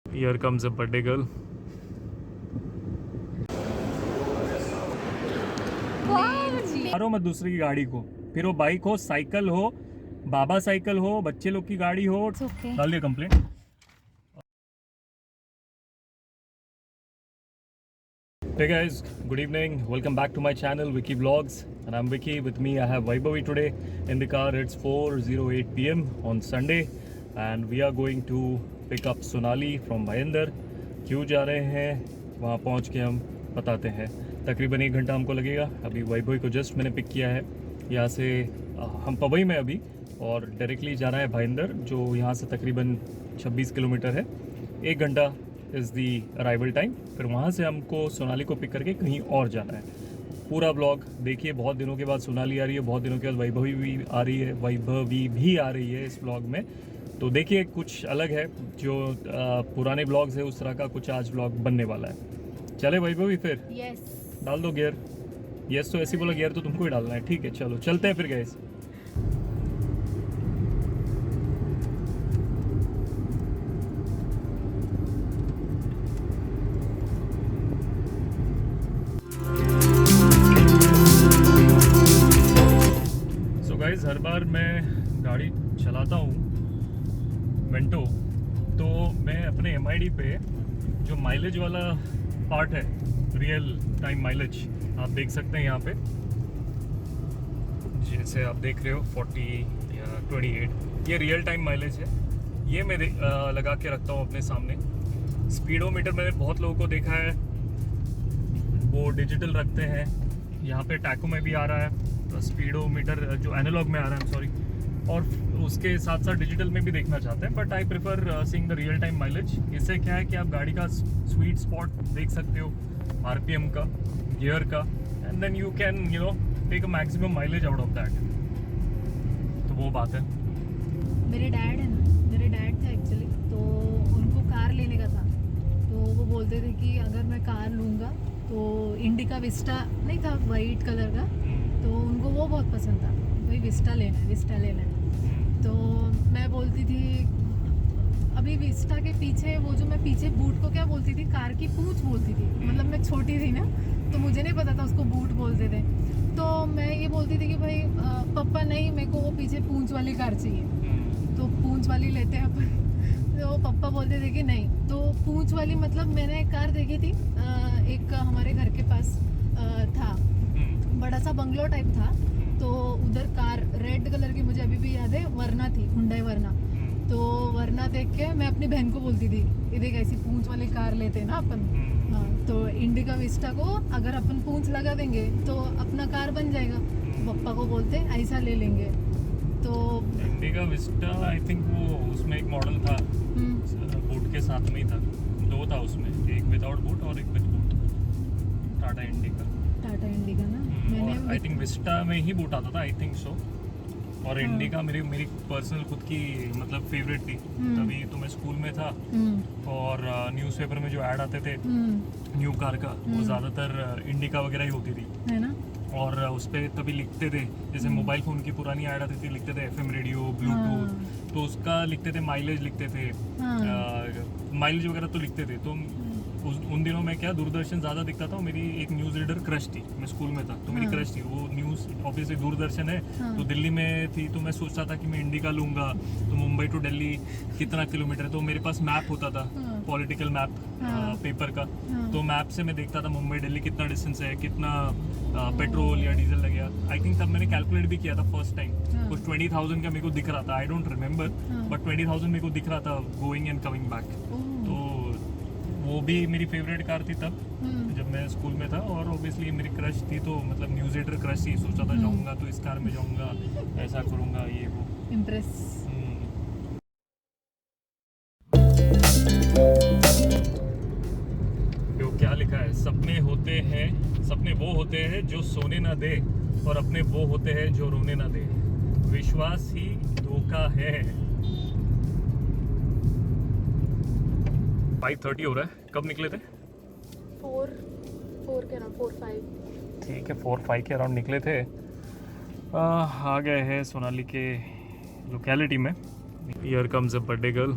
Here comes a birthday girl. मारो मत दूसरे की गाड़ी को, फिर वो बाइक हो, साइकिल हो, बाबा साइकिल हो, बच्चे लोग की गाड़ी हो, डाल दिया complaint. Hey guys, good evening. Welcome back to my channel Vicky Vlogs, and I'm Vicky. With me I have Vaibhavi today in the car. It's 4:08 p.m. on Sunday, and we are going to pick up Sonali from Bhayandar. क्यों जा रहे हैं वहाँ पहुँच के हम बताते हैं। तकरीबन 1 घंटा हमको लगेगा। अभी वैभवी को जस्ट मैंने पिक किया है यहाँ से। हम पवई में अभी, और डायरेक्टली जा रहा है भाईंदर, जो यहाँ से तकरीबन 26 किलोमीटर है। 1 घंटा इज़ दी अराइवल टाइम। फिर वहाँ से हमको सोनाली को पिक करके कहीं और जाना है। पूरा ब्लॉग देखिए। बहुत दिनों के बाद सोनाली आ रही है, बहुत दिनों के बाद वैभवी भी आ रही है, वैभवी भी आ रही है इस ब्लॉग में। तो देखिए कुछ अलग है, जो पुराने ब्लॉग्स है उस तरह का कुछ आज ब्लॉग बनने वाला है। चले वैभवी फिर? यस। डाल दो गियर। यस तो ऐसे बोला, गियर तो तुमको ही डालना है। ठीक है चलो चलते हैं फिर गैस। सो गाइस, हर बार मैं गाड़ी चलाता हूँ वेंटो, तो मैं अपने MID पे जो माइलेज वाला पार्ट है, रियल टाइम माइलेज, आप देख सकते हैं यहाँ पे, जैसे आप देख रहे हो 40 या 28, ये रियल टाइम माइलेज है। ये मैं लगा के रखता हूँ अपने सामने। स्पीडोमीटर मैंने बहुत लोगों को देखा है वो डिजिटल रखते हैं। यहाँ पे टैको में भी आ रहा है स्पीडोमीटर, जो एनालॉग में आ रहा है, सॉरी, और उसके साथ साथ डिजिटल में भी देखना चाहते हैं। But I prefer seeing the real time mileage. इससे क्या है कि आप गाड़ी का स्वीट स्पॉट देख सकते हो, RPM का, गियर का, and then you can take a maximum mileage out of that. तो वो बात है। मेरे डैड थे एक्चुअली, तो उनको कार लेने का था। तो वो बोलते थे कि अगर मैं कार लूँगा तो इंडिका विस्टा नहीं था, वाइट कलर का, तो उनको वो बहुत पसंद था, भाई विस्टा लेना है। तो मैं बोलती थी अभी विस्टा के पीछे, वो जो मैं पीछे बूट को क्या बोलती थी, कार की पूंछ बोलती थी। मतलब मैं छोटी थी ना, तो मुझे नहीं पता था उसको बूट बोलते थे। तो मैं ये बोलती थी कि भाई पापा नहीं, मेरे को वो पीछे पूंछ वाली कार चाहिए, तो पूंछ वाली लेते हैं अपन। तो पापा बोलते थे कि नहीं। तो पूंछ वाली मतलब मैंने एक कार देखी थी, एक हमारे घर के पास था, बड़ा सा बंगलो टाइप था। तो उधर कार रेड कलर की, मुझे अभी भी याद है, वरना थी, हुंडई वरना। तो वरना देख के मैं अपनी बहन को बोलती थी, ये देख ऐसी पूंछ वाली कार लेते हैं ना अपन। हाँ, तो इंडिका विस्टा को अगर अपन पूंछ लगा देंगे तो अपना कार बन जाएगा। पापा को बोलते ऐसा ले लेंगे। तो इंडिका विस्टा, आई थिंक वो उसमें एक मॉडल था, बूट के साथ में ही था। 2 था उसमें, एक विदाउट बूट और एक विद बूट। टाटा इंडिका ना, मैंने आई थिंक विस्टा में ही बूट आता था, आई थिंक सो। और इंडिका मेरी पर्सनल खुद की मतलब फेवरेट थी। तभी तो मैं स्कूल में था, और न्यूज़पेपर में जो ऐड आते थे न्यू कार का, वो ज़्यादातर इंडिका वगैरह ही होती थी, है ना। और उस पर तभी लिखते थे, जैसे मोबाइल फ़ोन की पुरानी ऐड आती थी, लिखते थे FM रेडियो, ब्लूटूथ, तो उसका लिखते थे माइलेज, लिखते थे माइलेज वगैरह तो लिखते थे। तो उन दिनों में क्या दूरदर्शन ज़्यादा दिखता था। मेरी एक न्यूज़ रीडर क्रश थी, मैं स्कूल में था तो मेरी क्रश थी वो। न्यूज़ ऑब्वियसली दूरदर्शन है, तो दिल्ली में थी, तो मैं सोचता था कि मैं इंडिका लूँगा, तो मुंबई टू दिल्ली कितना किलोमीटर है। तो मेरे पास मैप होता था, पॉलिटिकल मैप, पेपर का। तो मैप से मैं देखता था मुंबई दिल्ली कितना डिस्टेंस है, कितना पेट्रोल या डीजल लगेगा। आई थिंक तब मैंने कैलकुलेट भी किया था फर्स्ट टाइम, कुछ 20,000 का मेरे को दिख रहा था। आई डोंट रिमेंबर, बट 20,000 मेरे को दिख रहा था गोइंग एंड कमिंग बैक। तो वो भी मेरी फेवरेट कार थी तब, जब मैं स्कूल में था। और ऑब्वियसली मेरी क्रश थी, तो मतलब न्यूज़ रीडर क्रश थी। सोचा था जाऊँगा तो इस कार में जाऊँगा, ऐसा करूँगा, ये वो इम्प्रेस। तो क्या लिखा है, सपने वो होते हैं जो सोने ना दे, और अपने वो होते हैं जो रोने ना दे। विश्वास ही धोखा है। 5:30 हो रहा है। कब निकले थे? 4 के अराउंड, 4-5। ठीक है, 4-5 के अराउंड निकले थे। आ गए हैं सोनाली के लोकेलिटी में। Here comes a birthday girl.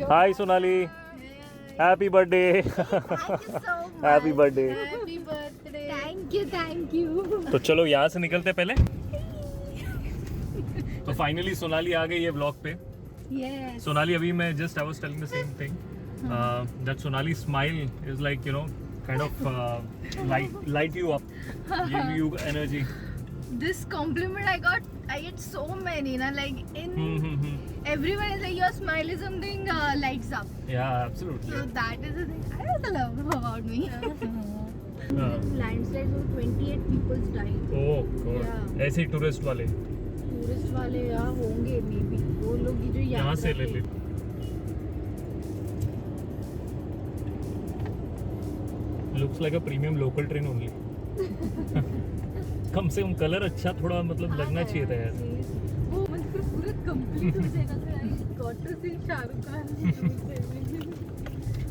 Hi Sonali, happy birthday. Happy birthday. Happy birthday thank you तो चलो यहाँ से निकलते पहले। तो फाइनली सोनाली आ गई है ब्लॉग पे। यस सोनाली अभी मैं just I was telling the same thing that Sonali smile is like you know kind of light you up, give you energy. This compliment I get so many, na, like in everyone is like your smile is something lights up. Yeah, absolutely. So that is the thing I also love about me. Landslide में 28 peoples died Oh God. Yeah. ऐसे ही tourist वाले tourist वाले यहाँ होंगे may be वो लोग की जो यहाँ से ले ले। Looks like a premium local train only. कम से कम कलर अच्छा थोड़ा मतलब लगना चाहिए था यार। वो मतलब पूरा कंप्लीट हो जाएगा तो आई गॉट टू सी शाहरुख खान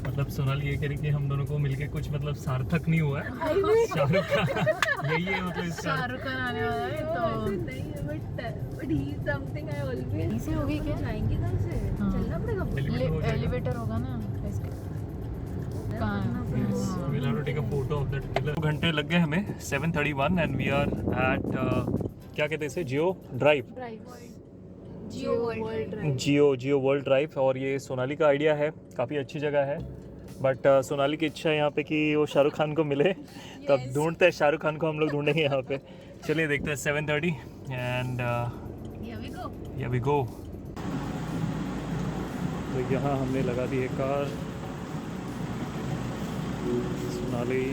मतलब सोनाली ये कह रही कि हम दोनों को मिलके कुछ मतलब सार्थक नहीं हुआ है। शाहरुख खान यही है मतलब इसका। शाहरुख खान आने वाला है तो नहीं है but he something I always ऐसे हो गई क्या? जाएंगे कहाँ से हाँ। चलना पड़ेगा Elevator हो जाएगा। एलिवेटर होगा ना इसका। Yes, we'll have to take a photo of that pillar. 2 घंटे लग गए हमें 7:31 and we are at क्या कहते हैं इसे जियो ड्राइव। जियो वर्ल्ड जियो वर्ल्ड ड्राइव। और ये सोनाली का आइडिया है, काफ़ी अच्छी जगह है बट सोनाली की इच्छा है यहाँ पे कि वो शाहरुख खान को मिले। तो अब ढूंढते हैं शाहरुख खान को, हम लोग ढूंढेंगे यहाँ पे। चलिए देखते हैं 7:30 एंड Here we go. तो यहाँ हमने लगा दी है कार। सोनाली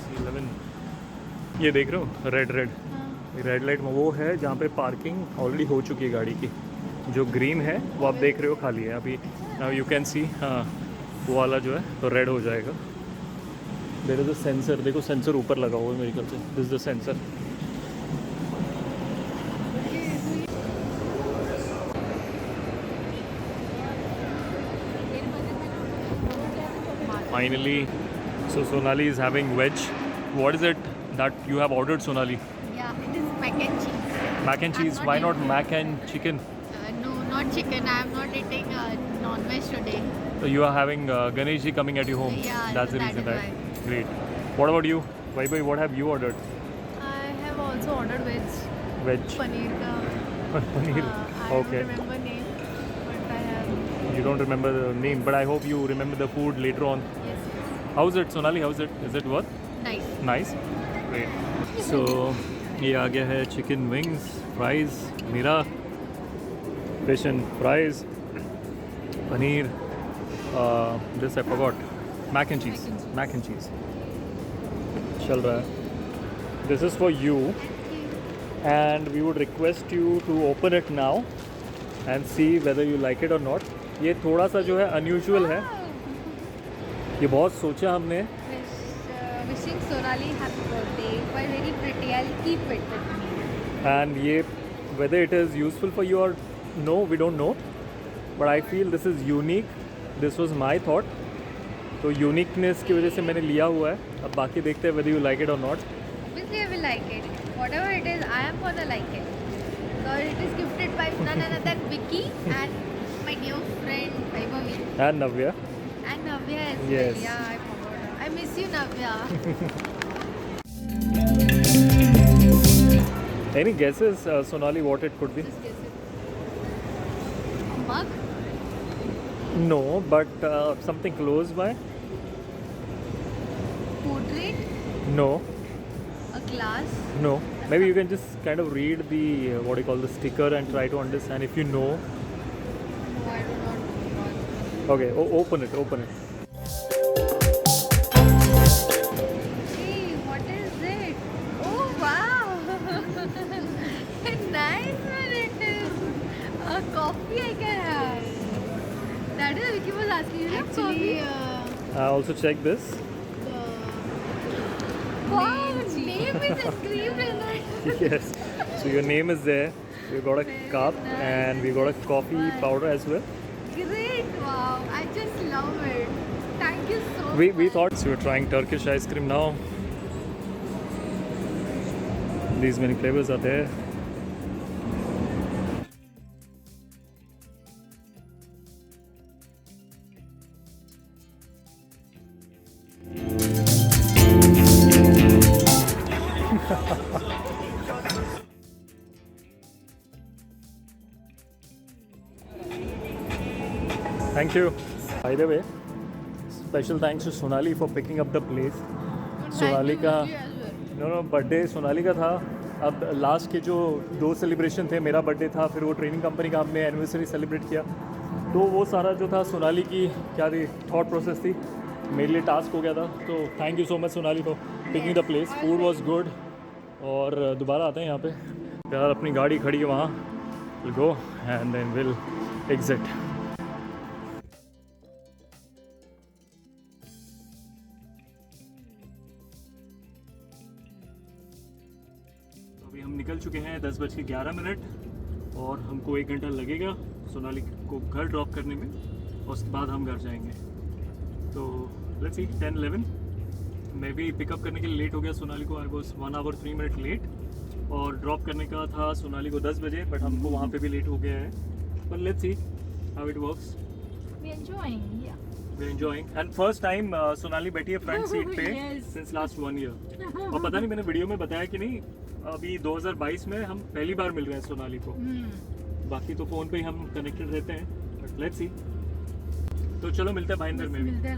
C11 ये देख रहे हो रेड रेड लाइट में वो है जहाँ पे पार्किंग ऑलरेडी हो चुकी है गाड़ी की। जो ग्रीन है वो आप देख रहे हो खाली है अभी। यू कैन सी हाँ वो वाला जो है तो रेड हो जाएगा। देयर इज अ सेंसर, देखो सेंसर ऊपर लगा हुआ है मेरे ख्याल से। This is the sensor. Finally, so Sonali is having veg. What is it that you have ordered, Sonali? Yeah, it is mac and cheese. Mac and cheese. I'm not Why not eating- mac and chicken? No, not chicken. I am not eating non-veg today. So you are having Ganesh ji coming at your home. Yeah, that's the that reason, is right? Great. What about you? Bhai, what have you ordered? I have also ordered veg Veg. paneer ka. Paneer. I Okay. don't remember name, but I have. You don't remember the name, but I hope you remember the food later on. Yes. How's it, Sonali? How's it? Is it worth? Nice. Nice. Great. So ये आ गया है chicken wings, fries, मेरा fish and fries, paneer, this I forgot, mac and cheese चल रहा है। This is for you and we would request you to open it now and see whether you like it और not. ये थोड़ा सा जो है अनयूजुअल है, ये बहुत सोचा हमने। wishing Sonali happy birthday but very pretty I'll keep it with me And ये whether it is useful for you or no, we don't know. But I feel this is unique. This was my thought. तो uniqueness की वजह से मैंने लिया हुआ है। अब बाकी देखते हैं whether you like it or not. obviously I will like it whatever it is I am gonna like it because it is gifted by none other than Vicky and my new friend Vaibhavi And Navya. and Navya as Yes. well yeah I forgot her. I miss you Navya Any guesses, Sonali, what it could be? just guess it a mug No, but something close by. portrait No, a glass no. Maybe you can just kind of read the what do you call the sticker and try to understand if you know. no I do not know Okay, open it. hey what is it oh wow nice one it is a coffee I can have that is Vicky was asking you Actually, I also check this. wow name is engraved in it Yes. So your name is there. We got a cup and we got a coffee powder as well. great wow I just love it thank you so We much thought so we're trying Turkish ice cream now. These many flavors are there. Thank you. By the way, special thanks to Sonali for picking up the place. Sonali का नो birthday Sonali का था. अब last के जो 2 celebration थे, मेरा birthday था, फिर वो ट्रेनिंग कंपनी का हमने एनिवर्सरी सेलिब्रेट किया, तो वो सारा जो था सोनाली की क्या थी थॉट प्रोसेस थी, मेरे लिए टास्क हो गया था. तो thank you so much Sonali for picking the place. Food was good. और दोबारा आते हैं यहाँ पे. यार अपनी गाड़ी खड़ी है वहाँ. Will go and then will exit. अभी हम निकल चुके हैं 10:11 और हमको 1 घंटा लगेगा सोनाली को घर ड्रॉप करने में, और उसके बाद हम घर जाएंगे. तो लेट्स सी 10-11 मैं भी पिकअप करने के लिए लेट हो गया सोनाली को. I was 1 hour 3 minute late, और ड्रॉप करने का था सोनाली को 10 बजे, बट हमको वहाँ पे भी लेट हो गया है. पर let's see how it works. We enjoying, yeah. We enjoying. And first time Sonali बैठी है फ्रंट सीट पे Yes. Since last 1 year. और पता नहीं मैंने वीडियो में बताया कि नहीं, अभी 2022 में हम पहली बार मिल रहे हैं सोनाली को. बाकी तो फ़ोन पे ही हम कनेक्टेड रहते हैं, बट लेट्स सी. तो चलो मिलते हैं भाईंदर में भी. मिलते हैं.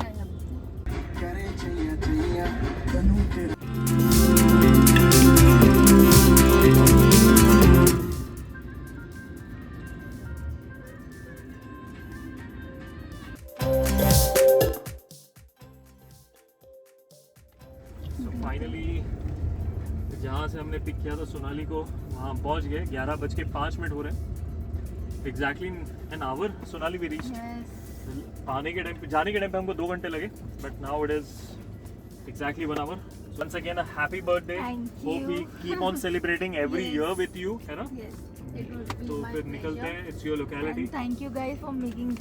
सो फाइनली जहाँ से हमने पिक किया था सोनाली को, वहाँ पहुँच गए. 11:05 हो रहे हैं. Exactly an hour Sonali we reached. आने के टाइम, जाने के टाइम पे हमको 2 घंटे लगे, but now it is exactly 1 hour. Once again a happy birthday. Thank hope we you. Keep on celebrating every Yes. Year with you, है ना. Yes, it would be तो my फिर निकलते pleasure. हैं. It's your locality. And thank you guys for making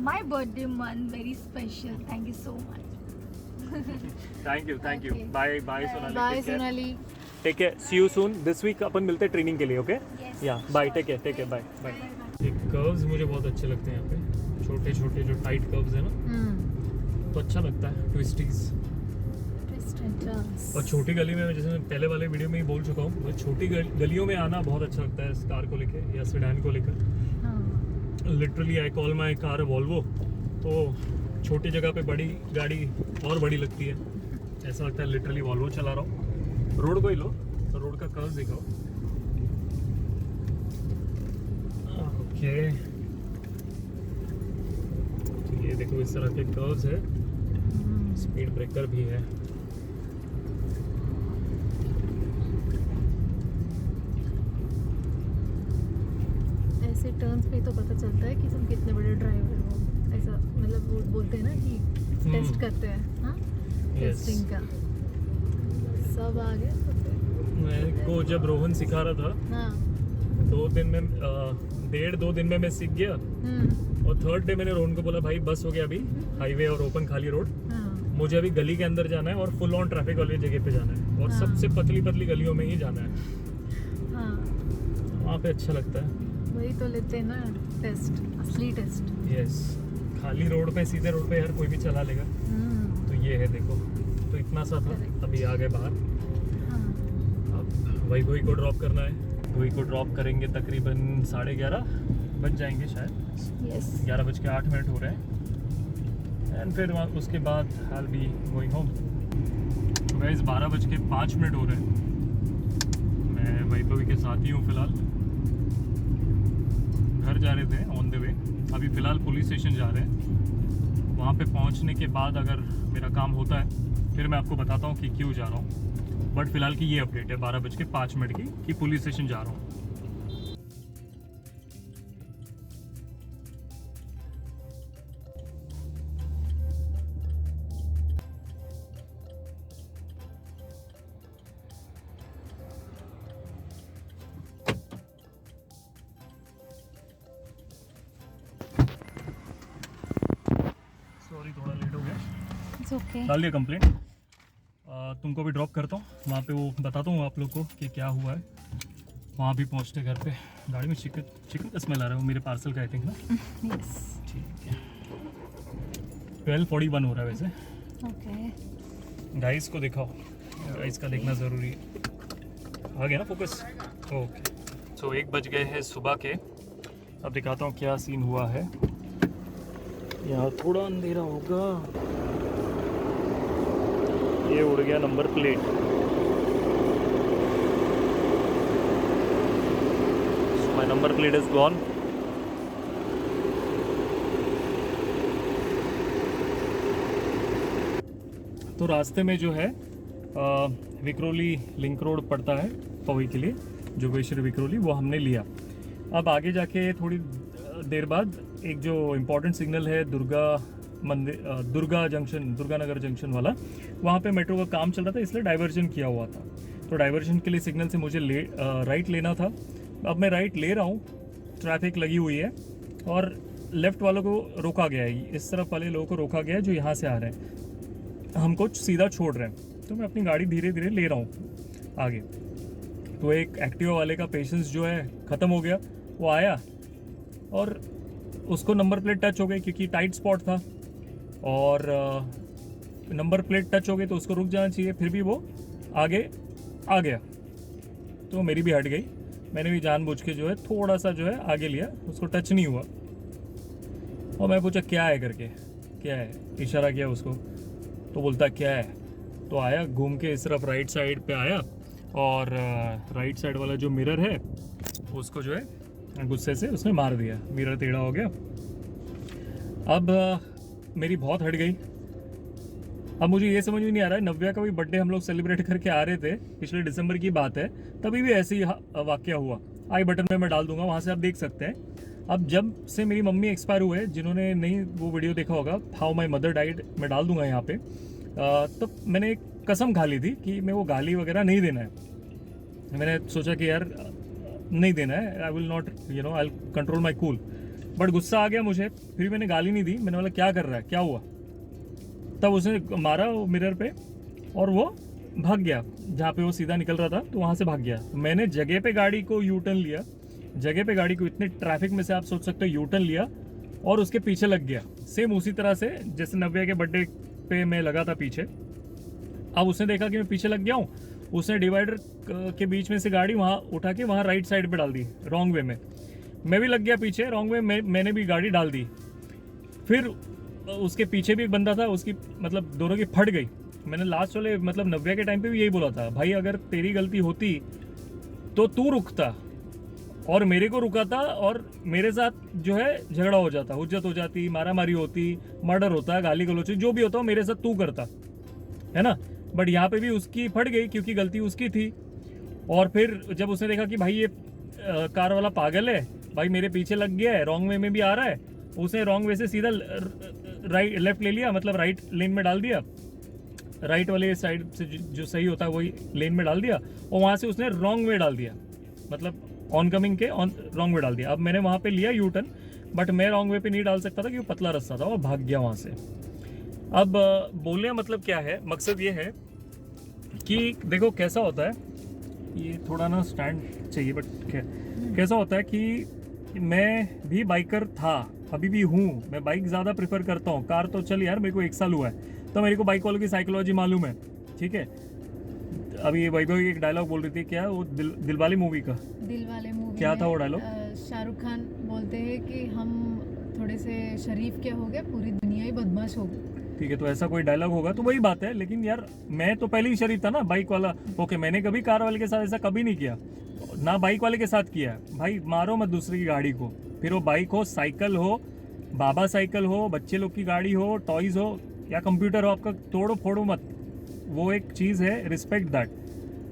my birthday month very special. Thank you so much. Thank you. Okay. Bye bye Sonali. Bye Sonali. Take care. See you soon. This week अपन मिलते हैं training के लिए. Okay Yes. Yeah bye. Take care. Bye. ये curves मुझे बहुत अच्छे लगते हैं यहाँ पे. छोटे छोटे जो टाइट कर्व्स है ना, तो अच्छा लगता है. ट्विस्टीज. Twist and turns. और छोटी गली में, जैसे मैं पहले वाले वीडियो में ही बोल चुका हूँ, मुझे छोटी गलियों में आना बहुत अच्छा लगता है. इस कार को लेके या सेडान को लेकर. हाँ. Literally I call my car Volvo. तो छोटी जगह पे बड़ी गाड़ी और बड़ी लगती है. ऐसा लगता है लिटरली वॉल्वो चला रहा हूँ. रोड को ही लो तो रोड का कर्व दिखाओ. ओके, ये देखो इस तरह के कर्व्स है. स्पीड ब्रेकर भी है. ऐसे टर्न्स पे तो पता चलता है कि तुम कितने बड़े ड्राइवर हो. ऐसा मतलब वो बोलते हैं ना कि टेस्ट करते हैं. हाँ, Yes. टेस्टिंग का सब आ गया तो फिर. मेरे को जब रोहन सिखा रहा था, हाँ. 2 दिन में 1.5-2 दिन में मैं सीख गया. और 3rd डे मैंने रोहन को बोला, भाई बस हो गया अभी हाईवे और ओपन खाली रोड. हाँ. मुझे अभी गली के अंदर जाना है और फुल ऑन ट्रैफिक वाली जगह पे जाना है, और हाँ. सबसे पतली पतली गलियों में ही जाना है. हाँ. वहाँ पे अच्छा लगता है. वही तो लेते हैं ना टेस्ट, असली टेस्ट. यस. खाली रोड पे, सीधे रोड पे यार कोई भी चला लेगा. तो ये है देखो. तो इतना सा था. Correct. अभी आ गए बाहर. हाँ. अब वही को ड्रॉप करना है. वही को ड्रॉप करेंगे तकरीबन 11:30 बज जाएंगे शायद. यस. 11:08 हो रहे हैं. एंड फिर उसके बाद आई बी गोइंग होम. गाइस 12:05 हो रहे हैं. मैं वैभवी के साथ ही हूँ फिलहाल. घर जा रहे थे ऑन द वे. अभी फ़िलहाल पुलिस स्टेशन जा रहे हैं. वहाँ पे पहुँचने के बाद अगर मेरा काम होता है फिर मैं आपको बताता हूँ कि क्यों जा रहा हूँ. बट फ़िलहाल की ये अपडेट है 12:05 की कि पुलिस स्टेशन जा रहा हूँ. सॉरी थोड़ा लेट हो गया. It's okay. डाल दिया कंप्लेंट. तुमको भी ड्रॉप करता हूँ वहाँ पे. वो बताता हूँ आप लोग को कि क्या हुआ है. वहाँ भी पहुँचते घर पे गाड़ी में चिकन का स्मेल आ रहा है. वो मेरे पार्सल का आई थिंक ना. यस. ठीक है. 12:41 हो रहा है वैसे. ओके. गाइस को दिखाओ. गाइस का देखना ज़रूरी है. आ गया ना फोकस. ओके. सो 1 बज गए हैं सुबह के. अब दिखाता हूँ क्या सीन हुआ है. यहाँ थोड़ा अंधेरा होगा। ये उड़ गया number plate. My number plate is gone. तो रास्ते में जो है विक्रोली लिंक रोड पड़ता है पवई के लिए, जोगेश्वरी विक्रोली, वो हमने लिया। अब आगे जाके थोड़ी देर बाद एक जो इम्पोर्टेंट सिग्नल है दुर्गा जंक्शन, दुर्गानगर जंक्शन वाला, वहाँ पे मेट्रो का काम चल रहा था, इसलिए डाइवर्जन किया हुआ था। तो डाइवर्जन के लिए सिग्नल से मुझे राइट लेना था। अब मैं राइट ले रहा हूँ, ट्रैफिक लगी हुई है और लेफ़्ट वालों को रोका गया है, इस तरफ वाले लोगों को रोका गया है जो यहाँ से आ रहे हैं, हमको सीधा छोड़ रहे हैं। तो मैं अपनी गाड़ी धीरे धीरे ले रहा हूँ आगे। तो एक एक्टिवा वाले का पेशेंस जो है ख़त्म हो गया। वो आया और उसको नंबर प्लेट टच हो गई क्योंकि टाइट स्पॉट था, और नंबर प्लेट टच हो गई तो उसको रुक जाना चाहिए, फिर भी वो आगे आ गया। तो मेरी भी हट गई, मैंने भी जानबूझ के जो है थोड़ा सा जो है आगे लिया, उसको टच नहीं हुआ। और मैं पूछा क्या है करके, क्या है, इशारा किया उसको, तो बोलता क्या है। तो आया घूम के इस तरफ राइट साइड पे आया, और राइट साइड वाला जो मिरर है उसको जो है गुस्से से उसने मार दिया, मिरर टेढ़ा हो गया। अब मेरी बहुत हट गई। अब मुझे ये समझ में नहीं आ रहा है, नव्या का भी बर्थडे हम लोग सेलिब्रेट करके आ रहे थे, पिछले दिसंबर की बात है, तभी भी ऐसे ही वाकया हुआ। आई बटन में मैं डाल दूंगा, वहाँ से आप देख सकते हैं। अब जब से मेरी मम्मी एक्सपायर हुए, जिन्होंने नहीं वो वीडियो देखा होगा, हाउ माई मदर डाइड, मैं डाल दूंगा यहाँ पे। तो मैंने एक कसम खा ली थी कि मैं वो गाली वगैरह नहीं देना है। मैंने सोचा कि यार नहीं देना है, I will not I control my cool. But गुस्सा आ गया मुझे, फिर मैंने गाली नहीं दी। मैंने बोला क्या कर रहा है, क्या हुआ। तब उसने मारा वो मिरर पे और वो भाग गया, जहाँ पे वो सीधा निकल रहा था तो वहाँ से भाग गया। मैंने जगह पे गाड़ी को यू टर्न लिया, जगह पे गाड़ी को, इतने ट्रैफिक में से आप सोच सकते हो, यू टर्न लिया और उसके पीछे लग गया, सेम उसी तरह से जैसे नव्या के बर्थडे पे मैं लगा था पीछे। अब उसने देखा कि मैं पीछे लग गया हूँ, उसने डिवाइडर के बीच में से गाड़ी वहाँ उठा के वहाँ राइट साइड पे डाल दी, रॉन्ग वे में। मैं भी लग गया पीछे रॉन्ग वे में, मैंने भी गाड़ी डाल दी। फिर उसके पीछे भी एक बंदा था, उसकी मतलब दोनों की फट गई। मैंने लास्ट वाले मतलब नव्या के टाइम पे भी यही बोला था, भाई अगर तेरी गलती होती तो तू रुकता और मेरे को रुकाता और मेरे साथ जो है झगड़ा हो जाता, हुज्जत हो जाती, मारामारी होती, मर्डर होता, गाली गलौच जो भी होता मेरे साथ तू करता, है ना। बट यहाँ पे भी उसकी फट गई क्योंकि गलती उसकी थी। और फिर जब उसने देखा कि भाई ये कार वाला पागल है, भाई मेरे पीछे लग गया है, रॉन्ग वे में भी आ रहा है, उसने रॉन्ग वे से सीधा राइट लेफ्ट ले लिया, मतलब राइट लेन में डाल दिया, राइट वाले साइड से जो सही होता है वही लेन में डाल दिया, और वहाँ से उसने रॉन्ग वे डाल दिया, मतलब ऑन कमिंग के रॉन्ग वे डाल दिया। अब मैंने वहाँ पे लिया यू टर्न, बट मैं रॉन्ग वे पे नहीं डाल सकता था क्योंकि पतला रास्ता था, और भाग गया वहाँ से। अब बोलने का मतलब क्या है, मकसद ये है कि देखो कैसा होता है, ये थोड़ा ना स्टैंड चाहिए, बट कैसा होता है कि मैं भी बाइकर था, अभी भी हूँ, मैं बाइक ज़्यादा प्रेफर करता हूँ। कार तो चल यार, मेरे को 1 साल हुआ है तो मेरे को बाइक वालों की साइकोलॉजी मालूम है, ठीक है। अभी ये वैभव एक डायलॉग बोल रही थी, क्या वो दिलवाले मूवी का, दिलवाले मूवी क्या था वो डायलॉग, शाहरुख खान बोलते हैं कि हम थोड़े से शरीफ क्या हो गए, पूरी दुनिया ही बदमाश हो गई, ठीक है। तो ऐसा कोई डायलॉग होगा तो वही बात है। लेकिन यार मैं तो पहले ही शरीफ था ना, बाइक वाला। ओके, मैंने कभी कार वाले के साथ ऐसा कभी नहीं किया, ना बाइक वाले के साथ किया। भाई मारो मत दूसरे की गाड़ी को, फिर वो बाइक हो, साइकिल हो, बाबा साइकिल हो, बच्चे लोग की गाड़ी हो, टॉयज हो या कंप्यूटर हो, आपका तोड़ो फोड़ो मत। वो एक चीज़ है, रिस्पेक्ट दैट।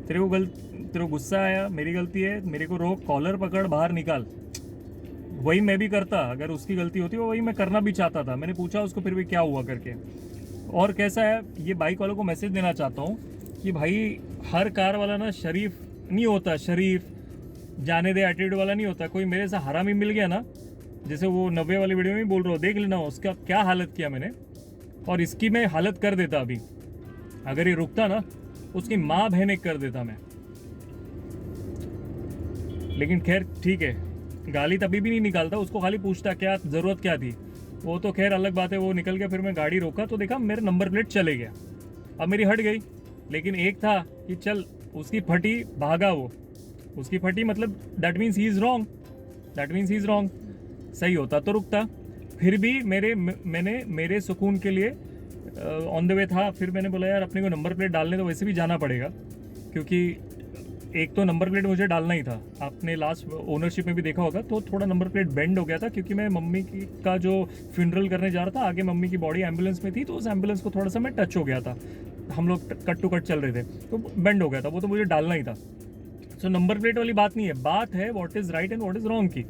तेरे को गुस्सा आया, मेरी गलती है, मेरे को रोक, कॉलर पकड़, बाहर निकाल, वही मैं भी करता। अगर उसकी गलती होती वही मैं करना भी चाहता था। मैंने पूछा उसको फिर भी क्या हुआ करके। और कैसा है, ये बाइक वालों को मैसेज देना चाहता हूँ कि भाई हर कार वाला ना शरीफ नहीं होता, शरीफ जाने दे एटीट्यूड वाला नहीं होता। कोई मेरे से हरामी मिल गया ना, जैसे वो 90 वाली वीडियो में बोल रहा हूँ, देख लेना उसका क्या हालत किया मैंने, और इसकी मैं हालत कर देता अभी। अगर ये रुकता ना, उसकी माँ बहन कर देता मैं। लेकिन खैर ठीक है, गाली तभी भी नहीं निकालता, उसको खाली पूछता क्या ज़रूरत क्या थी। वो तो खैर अलग बात है, वो निकल गया। फिर मैं गाड़ी रोका तो देखा मेरा नंबर प्लेट चले गया, अब मेरी हट गई। लेकिन एक था कि चल उसकी फटी, भागा वो, उसकी फटी मतलब that means he is wrong, that means he is wrong. सही होता तो रुकता। फिर भी मैंने मेरे सुकून के लिए ऑन द वे था, फिर मैंने बोला यार अपने को नंबर प्लेट डालने तो वैसे भी जाना पड़ेगा, क्योंकि एक तो नंबर प्लेट मुझे डालना ही था। आपने लास्ट ओनरशिप में भी देखा होगा, तो थोड़ा नंबर प्लेट बेंड हो गया था, क्योंकि मैं मम्मी का जो फ्यूनरल करने जा रहा था, आगे मम्मी की बॉडी एम्बुलेंस में थी, तो उस एम्बुलेंस को थोड़ा सा मैं टच हो गया था, हम लोग कट टू कट चल रहे थे, तो बेंड हो गया था, वो तो मुझे डालना ही था। सो नंबर प्लेट वाली बात नहीं है, बात है what is right and what is wrong की।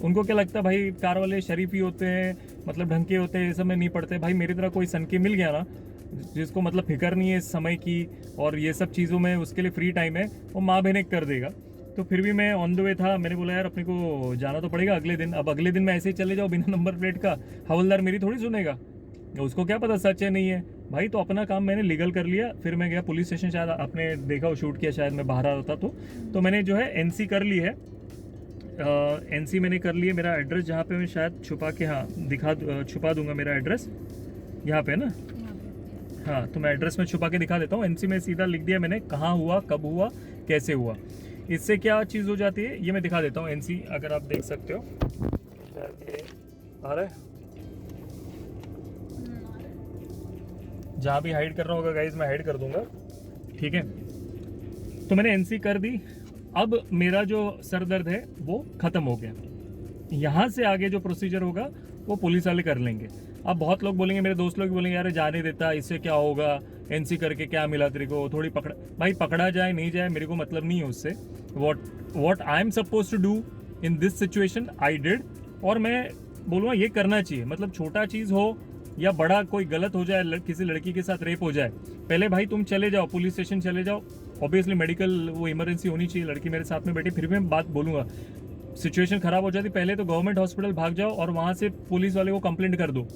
उनको क्या लगता है भाई कार वाले शरीफ ही होते हैं, मतलब ढंग के होते हैं, ये सब में नहीं पड़ते। भाई मेरी तरह कोई सन के मिल गया ना, जिसको मतलब फिक्र नहीं है इस समय की और ये सब चीज़ों में, उसके लिए फ्री टाइम है, वो माँ बहने कर देगा। तो फिर भी मैं ऑन द वे था, मैंने बोला यार अपने को जाना तो पड़ेगा अगले दिन। अब अगले दिन मैं ऐसे ही चले जाऊँ बिना नंबर प्लेट का, हवलदार मेरी थोड़ी सुनेगा, उसको क्या पता सच है नहीं है भाई। तो अपना काम मैंने लीगल कर लिया, फिर मैं गया पुलिस स्टेशन, शायद आपने देखा वो शूट किया, शायद मैं बाहर आ रहा था, तो मैंने जो है एनसी कर ली है। एनसी मैंने कर ली है। मेरा एड्रेस जहाँ पे मैं शायद छुपा के, हाँ छुपा दूंगा मेरा एड्रेस यहाँ पे ना, हाँ तो मैं एड्रेस में छुपा के दिखा देता हूँ। एनसी में सीधा लिख दिया मैंने, कहाँ हुआ, कब हुआ, कैसे हुआ। इससे क्या चीज़ हो जाती है ये मैं दिखा देता हूँ। एनसी अगर आप देख सकते हो, शायद ये आ रहा है, जहाँ भी हाइड कर रहा होगा गाइज मैं हाइड कर दूंगा, ठीक है। तो मैंने एनसी कर दी। अब मेरा जो सर दर्द है वो ख़त्म हो गया। यहाँ से आगे जो प्रोसीजर होगा वो पुलिस वाले कर लेंगे। अब बहुत लोग बोलेंगे, मेरे दोस्त लोग बोलेंगे यार जाने देता, इससे क्या होगा, एनसी करके क्या मिला तेरे को, थोड़ी पकड़ा। भाई पकड़ा जाए नहीं जाए मेरे को मतलब नहीं है उससे। What I am suppose to do in this situation I did, और मैं बोलूँगा ये करना चाहिए। मतलब छोटा चीज़ हो या बड़ा, कोई गलत हो जाए, किसी लड़की के साथ रेप हो जाए, पहले भाई तुम चले जाओ पुलिस स्टेशन, चले जाओ। ऑब्वियसली मेडिकल वो इमरजेंसी होनी चाहिए, लड़की मेरे साथ में बैठी, फिर भी मैं बात बोलूँगा। सिचुएशन ख़राब हो जाती, पहले तो गवर्नमेंट हॉस्पिटल भाग जाओ और वहाँ से पुलिस वाले को कंप्लेंट कर दो।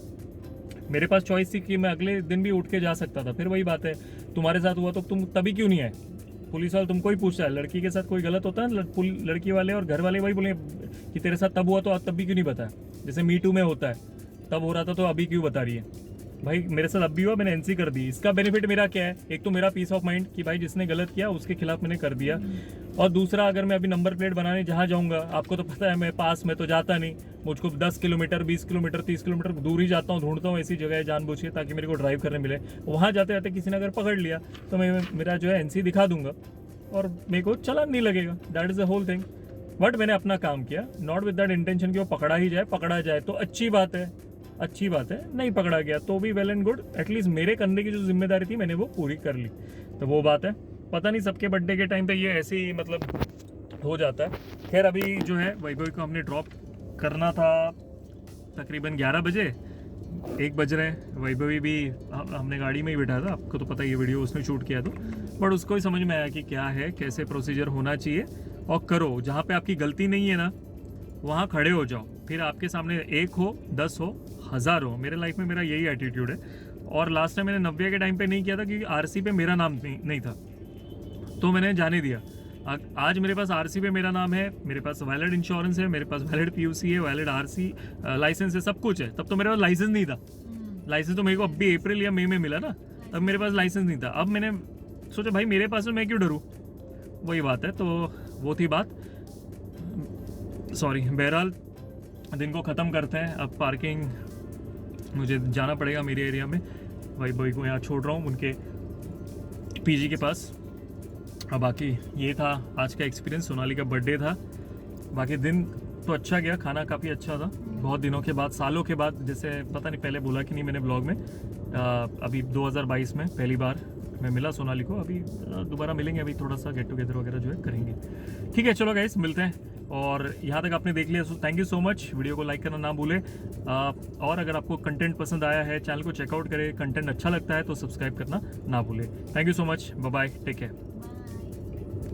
मेरे पास चॉइस थी कि मैं अगले दिन भी उठ के जा सकता था। फिर वही बात है, तुम्हारे साथ हुआ तो तुम तभी क्यों नहीं आए? पुलिस वाले तुमको ही पूछता है, लड़की के साथ कोई गलत होता है, लड़की वाले और घर वाले वही बोलेंगे कि तेरे साथ तब हुआ तो तब भी क्यों नहीं बताया। जैसे मी टू में होता है, तब हो रहा था तो अभी क्यों बता रही है। भाई मेरे साथ अब भी हुआ, मैंने एनसी कर दी। इसका बेनिफिट मेरा क्या है? एक तो मेरा पीस ऑफ माइंड कि भाई जिसने गलत किया उसके खिलाफ मैंने कर दिया, और दूसरा अगर मैं अभी नंबर प्लेट बनाने जहाँ जाऊँगा, आपको तो पता है मैं पास में तो जाता नहीं, मुझको 10 किलोमीटर 20 किलोमीटर 30 किलोमीटर दूर ही जाता हूँ, ढूंढता हूँ ऐसी जगह जानबूझ के ताकि मेरे को ड्राइव करने मिले। वहाँ जाते जाते किसी ने अगर पकड़ लिया तो मैं मेरा जो है एनसी दिखा दूंगा और मेरे को चालान नहीं लगेगा। That is the whole thing. But मैंने अपना काम किया, नॉट विद दैट इंटेंशन कि वो पकड़ा ही जाए। पकड़ा जाए तो अच्छी बात है, अच्छी बात है, नहीं पकड़ा गया तो भी वेल एंड गुड। एटलीस्ट मेरे करने की जो जिम्मेदारी थी मैंने वो पूरी कर ली, तो वो बात है। पता नहीं सबके बर्थडे के टाइम पे ये ऐसे ही मतलब हो जाता है। खैर अभी जो है वैभवी को हमने ड्रॉप करना था तकरीबन 11 बजे, 1 बज रहे हैं। वैभवी भी हमने गाड़ी में ही बैठा था, आपको तो पता ही, ये वीडियो उसने शूट किया तो, बट उसको ही समझ में आया कि क्या है, कैसे प्रोसीजर होना चाहिए। और करो, जहाँ पे आपकी गलती नहीं है ना वहाँ खड़े हो जाओ, फिर आपके सामने 1 हो 10 हो 1000 हो। मेरे लाइफ में मेरा यही एटीट्यूड है। और लास्ट टाइम मैंने नव्या के टाइम पे नहीं किया था क्योंकि आरसी पे मेरा नाम नहीं था, तो मैंने जाने दिया। आज मेरे पास आरसी पे मेरा नाम है, मेरे पास वैलिड इंश्योरेंस है, मेरे पास वैलिड पीयूसी है, वैलिड आरसी लाइसेंस है, सब कुछ है। तब तो मेरे पास लाइसेंस नहीं था। लाइसेंस तो मेरे को अभी अप्रैल या मई में मिला ना, तब मेरे पास लाइसेंस नहीं था। अब मैंने सोचा भाई मेरे पास मैं क्यों डरूँ, वही बात है। तो वो थी बात, सॉरी। बहरहाल दिन को ख़त्म करते हैं। अब पार्किंग मुझे जाना पड़ेगा मेरे एरिया में, वैभवी को यहाँ छोड़ रहा हूँ उनके पीजी के पास। अब बाकी ये था आज का एक्सपीरियंस। सोनाली का बर्थडे था, बाकी दिन तो अच्छा गया, खाना काफ़ी अच्छा था। बहुत दिनों के बाद, सालों के बाद, जैसे पता नहीं पहले बोला कि नहीं मैंने ब्लॉग में, अभी 2022 में पहली बार मैं मिला सोनाली को। अभी दोबारा मिलेंगे, अभी थोड़ा सा गेट टुगेदर वगैरह जो है करेंगे। ठीक है, चलो गाइस मिलते हैं। और यहाँ तक आपने देख लिया, so thank you so much. Video को लाइक करना ना भूलें, और अगर आपको कंटेंट पसंद आया है चैनल को चेकआउट करें, कंटेंट अच्छा लगता है तो सब्सक्राइब करना ना भूलें। Thank you so much, bye bye, take care.